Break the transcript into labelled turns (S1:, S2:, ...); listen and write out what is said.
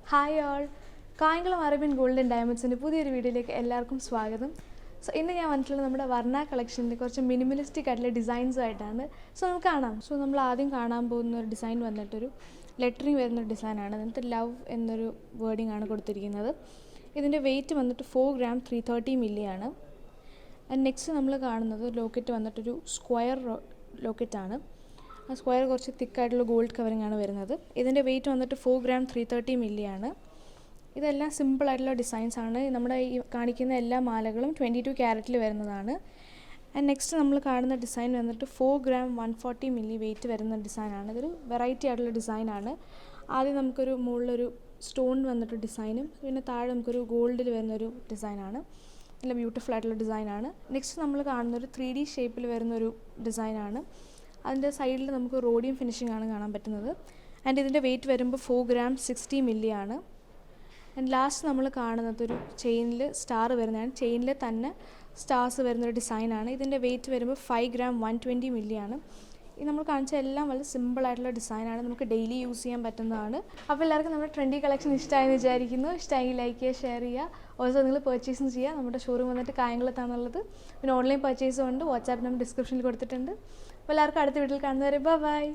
S1: Hi all, Kayamkulam Arabian Gold and Diamonds in പുതിയൊരു വീഡിയോയിലേക്ക് എല്ലാവർക്കും സ്വാഗതം. സോ ഇന്ന് ഞാൻ വന്നിട്ടുള്ളത് നമ്മുടെ വർണ്ണ കളക്ഷനിലെ കുറച്ച് മിനിമലിസ്റ്റിക് ആയിട്ടുള്ള ഡിസൈൻസ് ആയിട്ടാണ്. സോ നമുക്ക് കാണാം. സോ നമ്മൾ ആദ്യം കാണാൻ പോകുന്ന ഒരു ഡിസൈൻ വന്നിട്ടൊരു ലെറ്ററിങ് വരുന്ന ഡിസൈനാണ്. എന്നിട്ട് ലവ് എന്നൊരു വേർഡിംഗ് ആണ് കൊടുത്തിരിക്കുന്നത്. ഇതിൻ്റെ വെയിറ്റ് വന്നിട്ട് 4 gram 330 milli ആണ്. ആൻഡ് നെക്സ്റ്റ് നമ്മൾ കാണുന്നത് ലോക്കറ്റ് വന്നിട്ടൊരു സ്ക്വയർ ലോക്കറ്റാണ്. ആ സ്ക്വയർ കുറച്ച് തിക്കായിട്ടുള്ള ഗോൾഡ് കവറിംഗ് ആണ് വരുന്നത്. ഇതിൻ്റെ വെയിറ്റ് വന്നിട്ട് 4 gram 330 milli ആണ്. ഇതെല്ലാം സിമ്പിളായിട്ടുള്ള ഡിസൈൻസ് ആണ്. നമ്മുടെ ഈ കാണിക്കുന്ന എല്ലാ മാലകളും 22 ക്യാരറ്റിൽ വരുന്നതാണ്. ആൻഡ് നെക്സ്റ്റ് നമ്മൾ കാണുന്ന ഡിസൈൻ വന്നിട്ട് 4 gram 140 milli വെയിറ്റ് വരുന്ന ഡിസൈനാണ്. ഇതൊരു വെറൈറ്റി ആയിട്ടുള്ള ഡിസൈനാണ്. ആദ്യം നമുക്കൊരു മുകളിലൊരു സ്റ്റോൺ വന്നിട്ട് ഡിസൈനും പിന്നെ താഴെ നമുക്കൊരു ഗോൾഡിൽ വരുന്നൊരു ഡിസൈനാണ്. നല്ല ബ്യൂട്ടിഫുൾ ആയിട്ടുള്ള ഡിസൈനാണ്. നെക്സ്റ്റ് നമ്മൾ കാണുന്നൊരു 3D ഷേപ്പിൽ വരുന്നൊരു ഡിസൈനാണ്. അതിൻ്റെ സൈഡിൽ നമുക്ക് റോഡിയം ഫിനിഷിംഗ് ആണ് കാണാൻ പറ്റുന്നത്. ആൻഡ് ഇതിൻ്റെ വെയിറ്റ് വരുമ്പോൾ 4 gram 60 milli ആണ്. ആൻഡ് ലാസ്റ്റ് നമ്മൾ കാണുന്നത് ഒരു ചെയിനിൽ സ്റ്റാർ വരുന്നതാണ്. ചെയിനിൽ തന്നെ സ്റ്റാർസ് വരുന്നൊരു ഡിസൈനാണ്. ഇതിൻ്റെ വെയിറ്റ് വരുമ്പോൾ 5 gram 120 milli ആണ്. ഈ നമ്മൾ കാണിച്ച എല്ലാം വളരെ സിമ്പിളായിട്ടുള്ള ഡിസൈനാണ്. നമുക്ക് ഡെയിലി യൂസ് ചെയ്യാൻ പറ്റുന്നതാണ്. അപ്പോൾ എല്ലാവർക്കും നമ്മുടെ ട്രെൻഡി കളക്ഷൻ ഇഷ്ടമായെന്ന് വിചാരിക്കുന്നു. ഇഷ്ടമായി ലൈക്ക് ചെയ്യുക, ഷെയർ ചെയ്യുക. ഓൾസോ നിങ്ങൾ പർച്ചേസും ചെയ്യുക. നമ്മുടെ ഷോറൂം വന്നിട്ട് കായംകുളത്താണുള്ളത്. പിന്നെ ഓൺലൈൻ പർച്ചേസും ഉണ്ട്. വാട്സാപ്പ് നമ്പർ ഡിസ്ക്രിപ്ഷനിൽ കൊടുത്തിട്ടുണ്ട്. അപ്പോൾ എല്ലാവർക്കും അടുത്ത വീട്ടിൽ കാണുന്നവരെ ബൈ.